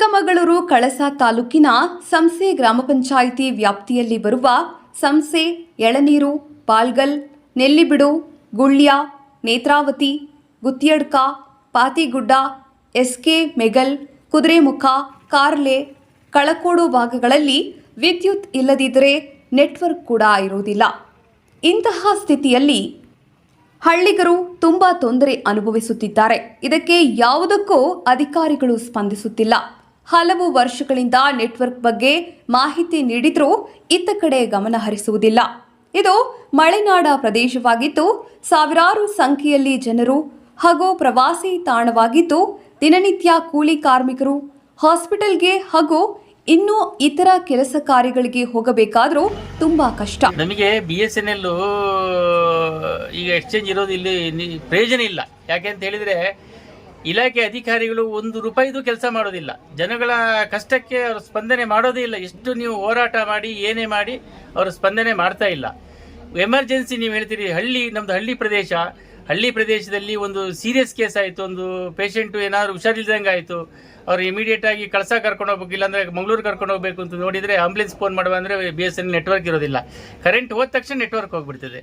ಚಿಕ್ಕಮಗಳೂರು ಕಳಸ ತಾಲೂಕಿನ ಸಂಸೆ ಗ್ರಾಮ ಪಂಚಾಯಿತಿ ವ್ಯಾಪ್ತಿಯಲ್ಲಿ ಬರುವ ಸಂಸೆ, ಎಳನೀರು, ಪಾಲ್ಗಲ್, ನೆಲ್ಲಿಬಿಡು, ಗುಳ್ಯ, ನೇತ್ರಾವತಿ, ಗುತ್ತಿಯಡ್ಕ, ಪಾತಿಗುಡ್ಡ, ಎಸ್ಕೆ ಮೆಗಲ್, ಕುದುರೆಮುಖ, ಕಾರ್ಲೆ, ಕಳಕೋಡು ಭಾಗಗಳಲ್ಲಿ ವಿದ್ಯುತ್ ಇಲ್ಲದಿದ್ದರೆ ನೆಟ್ವರ್ಕ್ ಕೂಡ ಇರುವುದಿಲ್ಲ. ಇಂತಹ ಸ್ಥಿತಿಯಲ್ಲಿ ಹಳ್ಳಿಗರು ತುಂಬಾ ತೊಂದರೆ ಅನುಭವಿಸುತ್ತಿದ್ದಾರೆ. ಇದಕ್ಕೆ ಯಾವುದಕ್ಕೂ ಅಧಿಕಾರಿಗಳು ಸ್ಪಂದಿಸುತ್ತಿಲ್ಲ. ಹಲವು ವರ್ಷಗಳಿಂದ ನೆಟ್ವರ್ಕ್ ಬಗ್ಗೆ ಮಾಹಿತಿ ನೀಡಿದ್ರೂ ಇತ್ತ ಕಡೆ ಗಮನ ಹರಿಸುವುದಿಲ್ಲ. ಇದು ಮಲೆನಾಡ ಪ್ರದೇಶವಾಗಿದ್ದು ಸಾವಿರಾರು ಸಂಖ್ಯೆಯಲ್ಲಿ ಜನರು ಹಾಗೂ ಪ್ರವಾಸಿ ತಾಣವಾಗಿದ್ದು ದಿನನಿತ್ಯ ಕೂಲಿ ಕಾರ್ಮಿಕರು ಹಾಸ್ಪಿಟಲ್ಗೆ ಹಾಗೂ ಇನ್ನು ಇತರ ಕೆಲಸ ಕಾರ್ಯಗಳಿಗೆ ಹೋಗಬೇಕಾದ್ರೂ ತುಂಬಾ ಕಷ್ಟ. ನಮಗೆ BSNL ಈಗ ಎಕ್ಸ್ಚೇಂಜ್ ಇರೋದು ಇಲ್ಲಿ ಪ್ರಯೋಜನ ಇಲ್ಲ. ಯಾಕೆ ಅಂತ ಹೇಳಿದ್ರೆ ಇಲಾಖೆ ಅಧಿಕಾರಿಗಳು ₹1 ಕೆಲಸ ಮಾಡೋದಿಲ್ಲ. ಜನಗಳ ಕಷ್ಟಕ್ಕೆ ಅವರು ಸ್ಪಂದನೆ ಮಾಡೋದೇ ಇಲ್ಲ. ಎಷ್ಟು ನೀವು ಹೋರಾಟ ಮಾಡಿ ಏನೇ ಮಾಡಿ ಅವರು ಸ್ಪಂದನೆ ಮಾಡ್ತಾ ಇಲ್ಲ. ಎಮರ್ಜೆನ್ಸಿ ನೀವು ಹೇಳ್ತೀರಿ, ನಮ್ದು ಹಳ್ಳಿ ಪ್ರದೇಶದಲ್ಲಿ ಒಂದು ಸೀರಿಯಸ್ ಕೇಸ್ ಆಯಿತು, ಒಂದು ಪೇಷಂಟು ಏನಾದ್ರು ಹುಷಾರಿಲ್ದಂಗೆ ಆಯಿತು, ಅವ್ರು ಇಮಿಡಿಯೇಟ್ ಆಗಿ ಕಳಸ ಕರ್ಕೊಂಡು ಹೋಗ್ಬೇಕು, ಇಲ್ಲಾಂದ್ರೆ ಮಂಗಳೂರು ಕರ್ಕೊಂಡು ಹೋಗ್ಬೇಕು ಅಂತ ನೋಡಿದರೆ ಆಂಬುಲೆನ್ಸ್ ಫೋನ್ ಮಾಡುವ ಅಂದರೆ BSNL ನೆಟ್ವರ್ಕ್ ಇರೋದಿಲ್ಲ. ಕರೆಂಟ್ ಹೋದ ತಕ್ಷಣ ನೆಟ್ವರ್ಕ್ ಹೋಗ್ಬಿಡ್ತದೆ.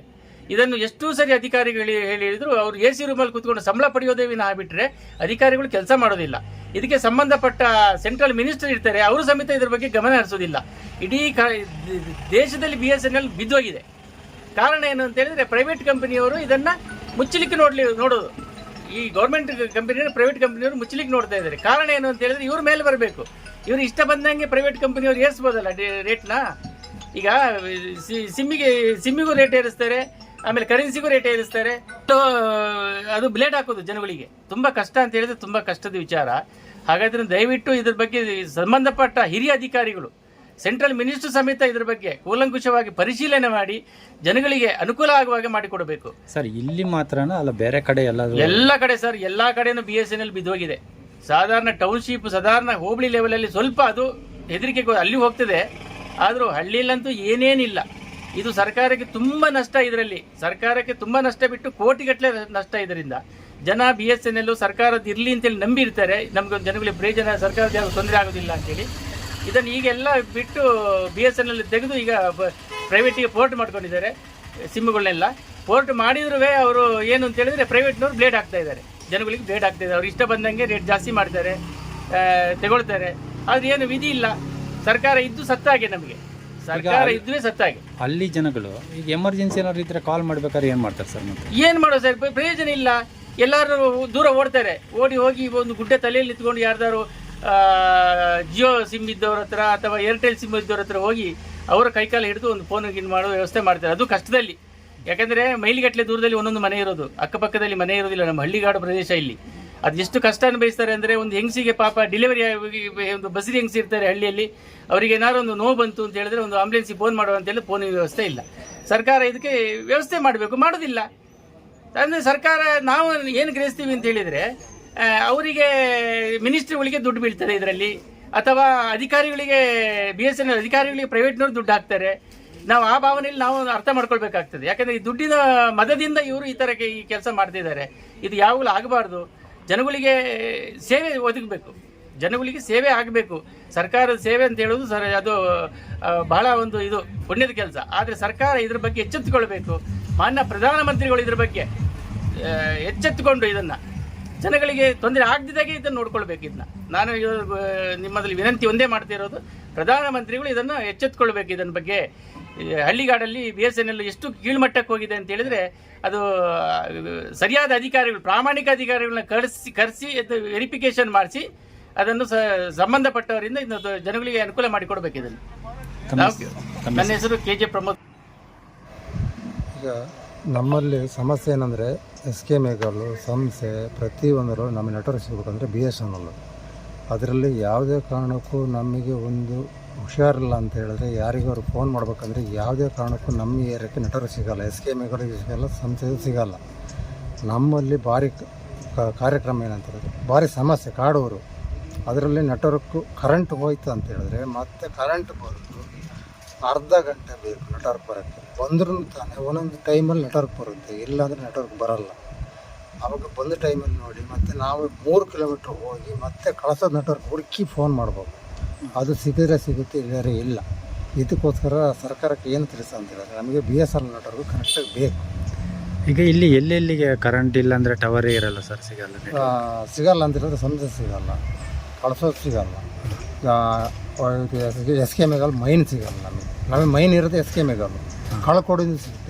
ಇದನ್ನು ಎಷ್ಟೂ ಸರಿ ಅಧಿಕಾರಿಗಳು ಹೇಳಿದ್ರು, ಅವರು AC ರೂಮಲ್ಲಿ ಕೂತ್ಕೊಂಡು ಸಂಬಳ ಪಡೆಯೋದೇ ವಿನ ಬಿಟ್ಟರೆ ಅಧಿಕಾರಿಗಳು ಕೆಲಸ ಮಾಡೋದಿಲ್ಲ. ಇದಕ್ಕೆ ಸಂಬಂಧಪಟ್ಟ ಸೆಂಟ್ರಲ್ ಮಿನಿಸ್ಟರ್ ಇರ್ತಾರೆ, ಅವರು ಸಮೇತ ಇದ್ರ ಬಗ್ಗೆ ಗಮನ ಹರಿಸೋದಿಲ್ಲ. ಇಡೀ ದೇಶದಲ್ಲಿ BSNL ಬಿದ್ದೋಗಿದೆ. ಕಾರಣ ಏನು ಅಂತ ಹೇಳಿದ್ರೆ ಪ್ರೈವೇಟ್ ಕಂಪನಿಯವರು ಇದನ್ನು ಮುಚ್ಚಲಿಕ್ಕೆ ನೋಡೋದು. ಈ ಗೌರ್ಮೆಂಟ್ ಕಂಪನಿಯವರು ಪ್ರೈವೇಟ್ ಕಂಪನಿಯವರು ಮುಚ್ಚಲಿಕ್ಕೆ ನೋಡ್ತಾ ಇದ್ದಾರೆ. ಕಾರಣ ಏನು ಅಂತ ಹೇಳಿದ್ರೆ ಇವ್ರ ಮೇಲೆ ಬರಬೇಕು. ಇವರು ಇಷ್ಟ ಬಂದಂಗೆ ಪ್ರೈವೇಟ್ ಕಂಪನಿಯವರು ಏರಿಸ್ಬೋದಲ್ಲ ರೇಟ್ನ. ಈಗ ಸಿಮ್ಮಿಗೂ ರೇಟ್ ಏರಿಸ್ತಾರೆ, ಆಮೇಲೆ ಕರೆನ್ಸಿಗೂ ರೇಟ್ ಏರಿಸ್ತಾರೆ. ಅದು ಬ್ಲೇಡ್ ಹಾಕೋದು ಜನಗಳಿಗೆ ತುಂಬ ಕಷ್ಟ ಅಂತ ಹೇಳಿದ್ರೆ ತುಂಬ ಕಷ್ಟದ ವಿಚಾರ. ಹಾಗಾದ್ರೆ ದಯವಿಟ್ಟು ಇದ್ರ ಬಗ್ಗೆ ಸಂಬಂಧಪಟ್ಟ ಹಿರಿಯ ಅಧಿಕಾರಿಗಳು, ಸೆಂಟ್ರಲ್ ಮಿನಿಸ್ಟರ್ ಸಮೇತ ಇದ್ರ ಬಗ್ಗೆ ಕೂಲಂಕುಷವಾಗಿ ಪರಿಶೀಲನೆ ಮಾಡಿ ಜನಗಳಿಗೆ ಅನುಕೂಲ ಆಗುವಾಗ ಮಾಡಿಕೊಡಬೇಕು. ಸರ್, ಇಲ್ಲಿ ಮಾತ್ರನಾ ಅಲ್ಲ ಬೇರೆ ಕಡೆ ಎಲ್ಲ ಕಡೆ ಸರ್, ಎಲ್ಲ ಕಡೆನೂ BSNL ಬಿದ್ದೋಗಿದೆ. ಸಾಧಾರಣ ಟೌನ್ಶಿಪ್, ಸಾಧಾರಣ ಹೋಬಳಿ ಲೆವೆಲಲ್ಲಿ ಸ್ವಲ್ಪ ಅದು ಹೆದರಿಕೆ ಅಲ್ಲಿ ಹೋಗ್ತದೆ. ಆದರೂ ಹಳ್ಳಿಯಲ್ಲಂತೂ ಏನೇನಿಲ್ಲ. ಇದು ಸರ್ಕಾರಕ್ಕೆ ತುಂಬ ನಷ್ಟ. ಇದರಲ್ಲಿ ಸರ್ಕಾರಕ್ಕೆ ತುಂಬ ನಷ್ಟ ಬಿಟ್ಟು ಕೋಟಿಗಟ್ಟಲೆ ನಷ್ಟ. ಇದರಿಂದ ಜನ BSNL ಸರ್ಕಾರದ ಇರಲಿ ಅಂತೇಳಿ ನಂಬಿರ್ತಾರೆ. ನಮ್ಗೆ ಜನಗಳಿಗೆ ಪ್ರಯೋಜನ, ಸರ್ಕಾರದ ಯಾರು ತೊಂದರೆ ಆಗೋದಿಲ್ಲ ಅಂತೇಳಿ ಇದನ್ನು ಈಗೆಲ್ಲ ಬಿಟ್ಟು BSNL ತೆಗೆದು ಈಗ ಪ್ರೈವೇಟಿಗೆ ಪೋರ್ಟ್ ಮಾಡ್ಕೊಂಡಿದ್ದಾರೆ. ಸಿಮ್ಗಳನ್ನೆಲ್ಲ ಪೋರ್ಟ್ ಮಾಡಿದ್ರೂ ಅವರು ಏನು ಅಂತ ಹೇಳಿದ್ರೆ ಪ್ರೈವೇಟ್ನವ್ರು ಬ್ಲೇಡ್ ಹಾಕ್ತಾ ಇದ್ದಾರೆ, ಜನಗಳಿಗೆ ಬ್ಲೇಡ್ ಹಾಕ್ತಾ ಇದ್ದಾರೆ. ಅವ್ರು ಇಷ್ಟ ಬಂದಂಗೆ ರೇಟ್ ಜಾಸ್ತಿ ಮಾಡ್ತಾರೆ, ತಗೊಳ್ತಾರೆ. ಆದರೆ ಏನು ವಿಧಿ ಇಲ್ಲ. ಸರ್ಕಾರ ಇದ್ದು ಸತ್ತಾಗೆ, ನಮಗೆ ಸರ್ಕಾರ ಇದ್ದುವೇ ಸತ್ತಾಗೆ. ಅಲ್ಲಿ ಜನಗಳು ಈಗ ಎಮರ್ಜೆನ್ಸಿ ಏನಾದ್ರು ಇದ್ರೆ ಕಾಲ್ ಮಾಡ್ಬೇಕಾದ್ರೆ ಏನು ಮಾಡ್ತಾರೆ ಸರ್? ಏನು ಮಾಡೋದು ಸರ್, ಪ್ರಯೋಜನ ಇಲ್ಲ. ಎಲ್ಲರೂ ದೂರ ಓಡ್ತಾರೆ. ಹೋಗಿ ಒಂದು ಗುಡ್ಡೆ ತಲೆಯಲ್ಲಿ ಇತ್ಕೊಂಡು ಯಾರ್ದಾರು ಜಿಯೋ ಸಿಮ್ ಇದ್ದವ್ರ ಹತ್ರ ಅಥವಾ ಏರ್ಟೆಲ್ ಸಿಮ್ ಇದ್ದವ್ರ ಹತ್ರ ಹೋಗಿ ಅವರ ಕೈಕಾಲು ಹಿಡಿದು ಒಂದು ಫೋನ್ ಮಾಡೋ ವ್ಯವಸ್ಥೆ ಮಾಡ್ತಾರೆ. ಅದು ಕಷ್ಟದಲ್ಲಿ. ಯಾಕಂದರೆ ಮೈಲಿಗಟ್ಟಲೆ ದೂರದಲ್ಲಿ ಒಂದೊಂದು ಮನೆ ಇರೋದು, ಅಕ್ಕಪಕ್ಕದಲ್ಲಿ ಮನೆ ಇರೋದಿಲ್ಲ. ನಮ್ಮ ಹಳ್ಳಿಗಾಡು ಪ್ರದೇಶ ಇಲ್ಲಿ ಅದು ಎಷ್ಟು ಕಷ್ಟ ಅನುಭವಿಸ್ತಾರೆ ಅಂದರೆ, ಒಂದು ಹೆಂಗಸಿಗೆ ಪಾಪ ಡೆಲಿವರಿ ಒಂದು ಬಸ್ರಿ ಹೆಂಗಸಿ ಇರ್ತಾರೆ ಹಳ್ಳಿಯಲ್ಲಿ, ಅವರಿಗೆ ಏನಾದ್ರು ಒಂದು ನೋವು ಬಂತು ಅಂತ ಹೇಳಿದ್ರೆ ಒಂದು ಆಂಬುಲೆನ್ಸಿಗೆ ಫೋನ್ ಮಾಡುವ ಅಂತೇಳಿ ಫೋನಿನ ವ್ಯವಸ್ಥೆ ಇಲ್ಲ. ಸರ್ಕಾರ ಇದಕ್ಕೆ ವ್ಯವಸ್ಥೆ ಮಾಡಬೇಕು, ಮಾಡೋದಿಲ್ಲ. ಅಂದರೆ ಸರ್ಕಾರ ನಾವು ಏನು ಗ್ರಹಿಸ್ತೀವಿ ಅಂತ ಹೇಳಿದರೆ, ಅವರಿಗೆ ಮಿನಿಸ್ಟ್ರಿಗಳಿಗೆ ದುಡ್ಡು ಬೀಳ್ತದೆ ಇದರಲ್ಲಿ, ಅಥವಾ ಅಧಿಕಾರಿಗಳಿಗೆ BSNL ಅಧಿಕಾರಿಗಳಿಗೆ ಪ್ರೈವೇಟ್ನವ್ರು ದುಡ್ಡು ಹಾಕ್ತಾರೆ. ನಾವು ಆ ಭಾವನೆಯಲ್ಲಿ ನಾವು ಅರ್ಥ ಮಾಡ್ಕೊಳ್ಬೇಕಾಗ್ತದೆ. ಯಾಕಂದರೆ ಈ ದುಡ್ಡಿನ ಮದದಿಂದ ಇವರು ಈ ಥರ ಈ ಕೆಲಸ ಮಾಡ್ತಿದ್ದಾರೆ. ಇದು ಯಾವಾಗಲೂ ಆಗಬಾರ್ದು. ಜನಗಳಿಗೆ ಸೇವೆ ಒದಗಬೇಕು, ಜನಗಳಿಗೆ ಸೇವೆ ಆಗಬೇಕು. ಸರ್ಕಾರದ ಸೇವೆ ಅಂತ ಹೇಳೋದು ಅದು ಬಹಳ ಒಂದು ಇದು ಪುಣ್ಯದ ಕೆಲಸ. ಆದರೆ ಸರ್ಕಾರ ಇದ್ರ ಬಗ್ಗೆ ಎಚ್ಚೆತ್ತುಕೊಳ್ಬೇಕು. ಮಾನ್ಯ ಪ್ರಧಾನಮಂತ್ರಿಗಳು ಇದ್ರ ಬಗ್ಗೆ ಎಚ್ಚೆತ್ತುಕೊಂಡು ಇದನ್ನು ಜನಗಳಿಗೆ ತೊಂದರೆ ಆಗದಿದ್ದಾಗೆ ಇದನ್ನು ನೋಡ್ಕೊಳ್ಬೇಕು. ಇದನ್ನ ನಾನು ನಿಮ್ಮಲ್ಲಿ ವಿನಂತಿ ಒಂದೇ ಮಾಡ್ತಾ ಇರೋದು, ಪ್ರಧಾನಮಂತ್ರಿಗಳು ಇದನ್ನು ಎಚ್ಚೆತ್ತುಕೊಳ್ಬೇಕು. ಇದನ್ನ ಬಗ್ಗೆ ಹಳ್ಳಿಗಾಡಲ್ಲಿ BSNL ಎಷ್ಟು ಕೀಳ್ಮಟ್ಟಕ್ಕೆ ಹೋಗಿದೆ ಅಂತ ಹೇಳಿದ್ರೆ, ಅದು ಸರಿಯಾದ ಅಧಿಕಾರಿಗಳು, ಪ್ರಾಮಾಣಿಕ ಅಧಿಕಾರಿಗಳನ್ನ ಕರೆಸಿ ವೆರಿಫಿಕೇಶನ್ ಮಾಡಿಸಿ ಅದನ್ನು ಸಂಬಂಧಪಟ್ಟವರಿಂದ ಜನಗಳಿಗೆ ಅನುಕೂಲ ಮಾಡಿಕೊಡ್ಬೇಕು. ಇದನ್ನು ನನ್ನ ಹೆಸರು KJ ಪ್ರಮೋದ್. ಈಗ ನಮ್ಮಲ್ಲಿ ಸಮಸ್ಯೆ ಏನಂದರೆ SK ಮೆಗಲ್ಲು, ಸಂಸೆ ಪ್ರತಿಯೊಂದರಲ್ಲೂ ನಮ್ಮ ನೆಟ್ವರ್ಕ್ ಸಿಗಬೇಕಂದ್ರೆ BSNL. ಅದರಲ್ಲಿ ಯಾವುದೇ ಕಾರಣಕ್ಕೂ ನಮಗೆ ಒಂದು ಹುಷಾರಿಲ್ಲ ಅಂತ ಹೇಳಿದ್ರೆ ಯಾರಿಗಾದ್ರು ಫೋನ್ ಮಾಡ್ಬೇಕಂದ್ರೆ ಯಾವುದೇ ಕಾರಣಕ್ಕೂ ನಮ್ಮ ಏರಿಯಾಕ್ಕೆ ನೆಟ್ವರ್ಕ್ ಸಿಗೋಲ್ಲ. SK ಮೆಗಲ್ಗೆ ಸಿಗೋಲ್ಲ, ಸಂಸೆಗೂ ಸಿಗೋಲ್ಲ. ನಮ್ಮಲ್ಲಿ ಭಾರಿ ಕಾರ್ಯಕ್ರಮ ಏನಂತ ಭಾರಿ ಸಮಸ್ಯೆ ಕಾಡೂರು. ಅದರಲ್ಲಿ ನೆಟ್ವರ್ಕು ಕರೆಂಟ್ ಹೋಯ್ತು ಅಂತ ಹೇಳಿದ್ರೆ ಮತ್ತೆ ಕರೆಂಟ್ ಬರೋದು ಅರ್ಧ ಗಂಟೆ ಬೇಕು ನೆಟ್ವರ್ಕ್ ಬರೋಕ್ಕೆ. ಬಂದ್ರೂ ತಾನೇ ಒಂದೊಂದು ಟೈಮಲ್ಲಿ ನೆಟ್ವರ್ಕ್ ಬರುತ್ತೆ, ಇಲ್ಲಾಂದರೆ ನೆಟ್ವರ್ಕ್ ಬರೋಲ್ಲ. ಅವಾಗ ಬಂದ ಟೈಮಲ್ಲಿ ನೋಡಿ ಮತ್ತೆ ನಾವು 3 ಕಿಲೋಮೀಟ್ರ್ ಹೋಗಿ ಮತ್ತೆ ಕಳಿಸೋದು ನೆಟ್ವರ್ಕ್ ಹುಡುಕಿ ಫೋನ್ ಮಾಡ್ಬೋದು. ಅದು ಸಿಕ್ಕಿದ್ರೆ ಸಿಗುತ್ತೆ, ಇಲ್ಲರೆ ಇಲ್ಲ. ಇದಕ್ಕೋಸ್ಕರ ಸರ್ಕಾರಕ್ಕೆ ಏನು ತಿಳಿಸ ಅಂತಿದ್ದಾರೆ, ನಮಗೆ BSNL ನೆಟ್ವರ್ಕ್ ಕರೆಕ್ಟಾಗಿ ಬೇಕು. ಈಗ ಇಲ್ಲಿ ಎಲ್ಲೆಲ್ಲಿಗೆ ಕರೆಂಟ್ ಇಲ್ಲ ಅಂದರೆ ಟವರೇ ಇರಲ್ಲ ಸರ್, ಸಿಗಲ್ಲ ಅಂತಿರೋದು, ಸಂಸ್ಥೆ ಸಿಗಲ್ಲ, ಕಳಿಸೋದು ಸಿಗಲ್ಲ. SKM ಮೈನ್ ಸಿಗಲ್ಲ ನಮಗೆ ಮೈನ್ ಇರೋದು SKM ಕಳ್ಕೊಡೋದು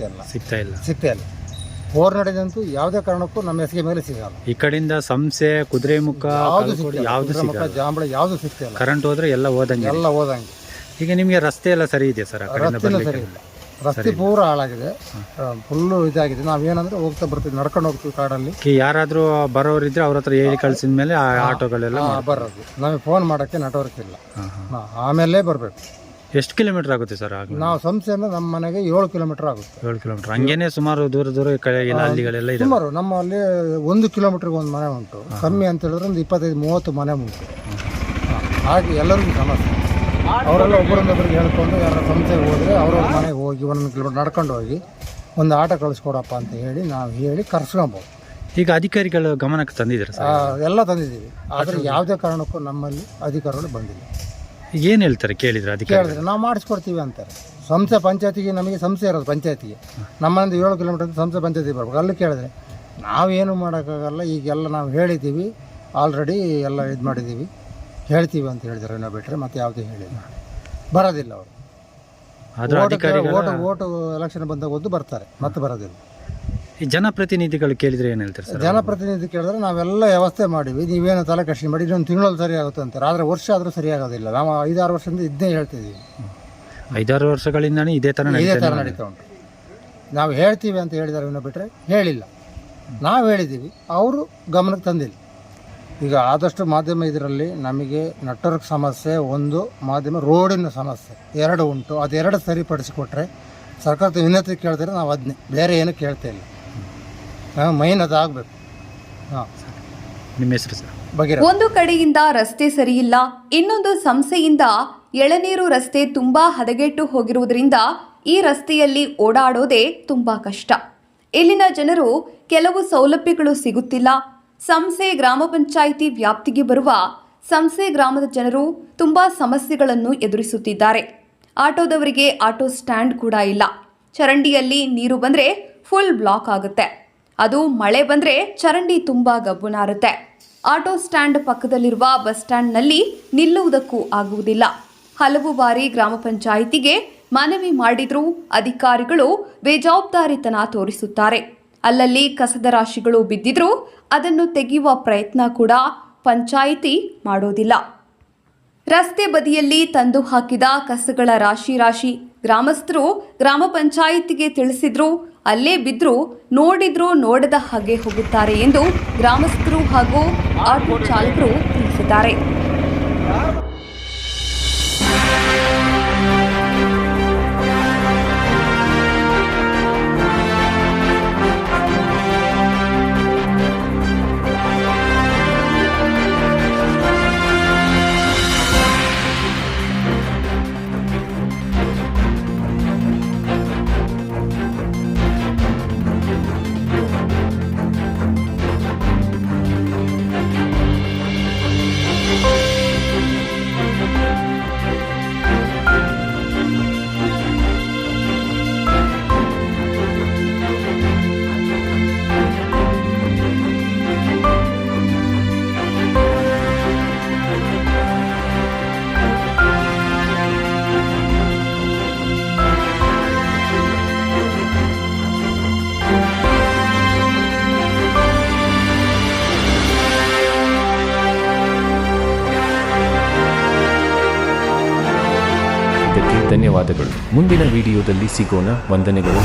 ಸಿಗ್ತಾ ಇಲ್ಲ. ಓವರ್ ನಡೆದಂತೂ ಯಾವುದೇ ಕಾರಣಕ್ಕೂ ನಮ್ಮ SKM ಸಿಗಲ್ಲ. ಈ ಕಡೆಯಿಂದ ಸಂಸೆ, ಕುದುರೆಮುಖ, ಯಾವುದು ಜಾಂಬಳ ಯಾವುದು ಸಿಗ್ತಾ ಇಲ್ಲ. ಕರೆಂಟ್ ಹೋದ್ರೆ ಎಲ್ಲ ಹೋದಂಗೆ. ಈಗ ನಿಮಗೆ ರಸ್ತೆ ಎಲ್ಲ ಸರಿ ಇದೆ ಸರ್? ರಸ್ತೆನೂ ಸರಿ ಇಲ್ಲ, ರಸ್ತೆ ಪೂರ ಹಾಳಾಗಿದೆ, ಫುಲ್ಲು ಇದಾಗಿದೆ. ನಾವೇನಂದ್ರೆ ಹೋಗ್ತಾ ಬರ್ತೀವಿ, ನಡ್ಕೊಂಡು ಹೋಗ್ತೀವಿ ಕಾಡಲ್ಲಿ. ಯಾರಾದರೂ ಬರೋರಿದ್ರೆ ಅವ್ರ ಹತ್ರ ಹೇಳಿ ಕಳ್ಸಿದ ಮೇಲೆ ಆಟೋಗಳೆಲ್ಲ ಬರೋದು. ನಮಗೆ ಫೋನ್ ಮಾಡೋಕ್ಕೆ ನೆಟ್ವರ್ಕ್ ಇಲ್ಲ, ಆಮೇಲೆ ಬರಬೇಕು. ಎಷ್ಟು ಕಿಲೋಮೀಟರ್ ಆಗುತ್ತೆ ಸರ್? ನಾವು ಸಂಸ್ಥೆಯಿಂದ ನಮ್ಮ ಮನೆಗೆ 7 ಕಿಲೋಮೀಟರ್ ಆಗುತ್ತೆ. 7 ಕಿಲೋಮೀಟರ್. ಹಂಗೇನೆ ಸುಮಾರು ದೂರ ಹಳ್ಳಿಗಳೆಲ್ಲ ಇದೆ. ಸುಮಾರು ನಮ್ಮಲ್ಲಿ 1 ಕಿಲೋಮೀಟರ್ಗೆ ಒಂದು ಮನೆ ಉಂಟು, ಕಮ್ಮಿ ಅಂತ ಹೇಳಿದ್ರೆ ಒಂದು 25-30 ಮನೆ ಉಂಟು. ಹಾಗೆ ಎಲ್ಲರಿಗೂ ಸಮಸ್ಯೆ. ಅವರೆಲ್ಲ ಒಬ್ಬರೊಬ್ಬರಿಗೆ ಹೇಳ್ಕೊಂಡು ಯಾರ ಸಂಸ್ಥೆಗೆ ಹೋದರೆ ಅವ್ರವ್ರ ಮನೆಗೆ ಹೋಗಿ 1 ಕಿಲೋಮೀಟರ್ ನಡ್ಕೊಂಡು ಹೋಗಿ ಒಂದು ಆಟೋ ಕಳಿಸ್ಕೊಡಪ್ಪ ಅಂತ ಹೇಳಿ ನಾವು ಹೇಳಿ ಕರ್ಸ್ಕೊಬೋದು. ಈಗ ಅಧಿಕಾರಿಗಳು ಗಮನಕ್ಕೆ ತಂದಿದ್ದಾರೆ ಸರ್? ಎಲ್ಲ ತಂದಿದ್ದೀವಿ, ಆದರೆ ಯಾವುದೇ ಕಾರಣಕ್ಕೂ ನಮ್ಮಲ್ಲಿ ಅಧಿಕಾರಿಗಳು ಬಂದಿಲ್ಲ. ಏನು ಹೇಳ್ತಾರೆ ಕೇಳಿದ್ರೆ? ಕೇಳಿದ್ರೆ ನಾವು ಮಾಡಿಸ್ಕೊಡ್ತೀವಿ ಅಂತಾರೆ. ಸಂಸ್ಥೆ ಪಂಚಾಯತಿಗೆ, ನಮಗೆ ಸಂಸ್ಥೆ ಇರೋದು ಪಂಚಾಯತಿಗೆ, ನಮ್ಮಲ್ಲಿ 7 ಕಿಲೋಮೀಟರ್ ಸಂಸ್ಥೆ ಪಂಚಾಯತಿಗೆ ಬರ್ಬೇಕು. ಅಲ್ಲಿ ಕೇಳಿದ್ರೆ ನಾವೇನು ಮಾಡೋಕ್ಕಾಗಲ್ಲ, ಈಗೆಲ್ಲ ನಾವು ಹೇಳಿದ್ದೀವಿ, ಆಲ್ರೆಡಿ ಎಲ್ಲ ಇದು ಮಾಡಿದ್ದೀವಿ, ಹೇಳ್ತೀವಿ ಅಂತ ಹೇಳಿದ್ದಾರೆ. ನಾವು ಬಿಟ್ಟರೆ ಮತ್ತೆ ಯಾವುದೇ ಹೇಳಿಲ್ಲ, ಬರೋದಿಲ್ಲ ಅವರು. ಓಟು ಎಲೆಕ್ಷನ್ ಬಂದಾಗ ಒಂದು ಬರ್ತಾರೆ, ಮತ್ತೆ ಬರೋದಿಲ್ಲ. ಈ ಜನಪ್ರತಿನಿಧಿಗಳು ಕೇಳಿದ್ರೆ ಏನು ಹೇಳ್ತಾರೆ ಸರ್? ಜನಪ್ರತಿನಿಧಿ ಕೇಳಿದ್ರೆ ನಾವೆಲ್ಲ ವ್ಯವಸ್ಥೆ ಮಾಡಿವಿ, ನೀವೇನು ತಲೆ ಕಷ್ಟ ಮಾಡಿ ಇನ್ನೊಂದು ತಿಂಗಳಲ್ಲಿ ಸರಿ ಆಗುತ್ತೆ ಅಂತಾರೆ. ಆದರೆ ವರ್ಷ ಆದರೂ ಸರಿಯಾಗೋದಿಲ್ಲ. ನಾವು 5-6 ವರ್ಷದಿಂದ ಇದನ್ನೇ ಹೇಳ್ತಿದ್ದೀವಿ. 5-6 ವರ್ಷಗಳಿಂದನೇ ಇದೇ ಥರ ನಡೀತಾ ಉಂಟು. ನಾವು ಹೇಳ್ತೀವಿ ಅಂತ ಹೇಳಿದ್ದಾರೆ, ಇನ್ನೂ ಬಿಟ್ಟರೆ ಹೇಳಿಲ್ಲ. ನಾವು ಹೇಳಿದ್ದೀವಿ, ಅವರು ಗಮನಕ್ಕೆ ತಂದಿಲ್ಲ. ಈಗ ಆದಷ್ಟು ಮಾಧ್ಯಮ ಇದರಲ್ಲಿ ನಮಗೆ ನೆಟ್ವರ್ಕ್ ಸಮಸ್ಯೆ ಒಂದು, ಮಾಧ್ಯಮ ರೋಡಿನ ಸಮಸ್ಯೆ 2 ಉಂಟು. ಅದು 2 ಸರಿಪಡಿಸಿಕೊಟ್ರೆ ಸರ್ಕಾರದ ವಿನಂತಿ ಕೇಳ್ತಾರೆ, ನಾವು ಅದನ್ನೇ, ಬೇರೆ ಏನೂ ಕೇಳ್ತಾ ಇಲ್ಲ. ಮೈನ್ ಅದು ಆಗಬೇಕು. ನಿಮ್ಮ ಹೆಸರು ಸರ್? ಒಂದು ಕಡೆಯಿಂದ ರಸ್ತೆ ಸರಿಯಿಲ್ಲ, ಇನ್ನೊಂದು ಸಂಸ್ಥೆಯಿಂದ ಎಳನೀರು ರಸ್ತೆ ತುಂಬಾ ಹದಗೆಟ್ಟು ಹೋಗಿರುವುದರಿಂದ ಈ ರಸ್ತೆಯಲ್ಲಿ ಓಡಾಡೋದೇ ತುಂಬಾ ಕಷ್ಟ. ಇಲ್ಲಿನ ಜನರು ಕೆಲವು ಸೌಲಭ್ಯಗಳು ಸಿಗುತ್ತಿಲ್ಲ. ಸಂಸೆ ಗ್ರಾಮ ಪಂಚಾಯಿತಿ ವ್ಯಾಪ್ತಿಗೆ ಬರುವ ಸಂಸೆ ಗ್ರಾಮದ ಜನರು ತುಂಬಾ ಸಮಸ್ಯೆಗಳನ್ನು ಎದುರಿಸುತ್ತಿದ್ದಾರೆ. ಆಟೋದವರಿಗೆ ಆಟೋ ಸ್ಟ್ಯಾಂಡ್ ಕೂಡ ಇಲ್ಲ. ಚರಂಡಿಯಲ್ಲಿ ನೀರು ಬಂದರೆ ಫುಲ್ ಬ್ಲಾಕ್ ಆಗುತ್ತೆ. ಅದು ಮಳೆ ಬಂದರೆ ಚರಂಡಿ ತುಂಬ ಗಬ್ಬು ನಾರುತ್ತೆ. ಆಟೋ ಸ್ಟ್ಯಾಂಡ್ ಪಕ್ಕದಲ್ಲಿರುವ ಬಸ್ ಸ್ಟ್ಯಾಂಡ್ನಲ್ಲಿ ನಿಲ್ಲುವುದಕ್ಕೂ ಆಗುವುದಿಲ್ಲ. ಹಲವು ಬಾರಿ ಗ್ರಾಮ ಪಂಚಾಯಿತಿಗೆ ಮನವಿ ಮಾಡಿದ್ರೂ ಅಧಿಕಾರಿಗಳು ಬೇಜವಾಬ್ದಾರಿತನ ತೋರಿಸುತ್ತಾರೆ. ಅಲ್ಲಲ್ಲಿ ಕಸದ ರಾಶಿಗಳು ಬಿದ್ದಿದ್ರೂ ಅದನ್ನು ತೆಗೆಯುವ ಪ್ರಯತ್ನ ಕೂಡ ಪಂಚಾಯಿತಿ ಮಾಡೋದಿಲ್ಲ. ರಸ್ತೆ ಬದಿಯಲ್ಲಿ ತಂದು ಹಾಕಿದ ಕಸಗಳ ರಾಶಿ ಗ್ರಾಮಸ್ಥರು ಗ್ರಾಮ ಪಂಚಾಯಿತಿಗೆ ತಿಳಿಸಿದ್ರು, ಅಲ್ಲೇ ಬಿದ್ದರೂ ನೋಡಿದ್ರೂ ನೋಡದ ಹಾಗೆ ಹೋಗುತ್ತಾರೆ ಎಂದು ಗ್ರಾಮಸ್ಥರು ಹಾಗೂ ಆಟೋ ಚಾಲಕರು ತಿಳಿಸಿದ್ದಾರೆ. ಧನ್ಯವಾದಗಳು. ಮುಂದಿನ ವಿಡಿಯೋದಲ್ಲಿ ಸಿಗೋಣ. ವಂದನೆಗಳು.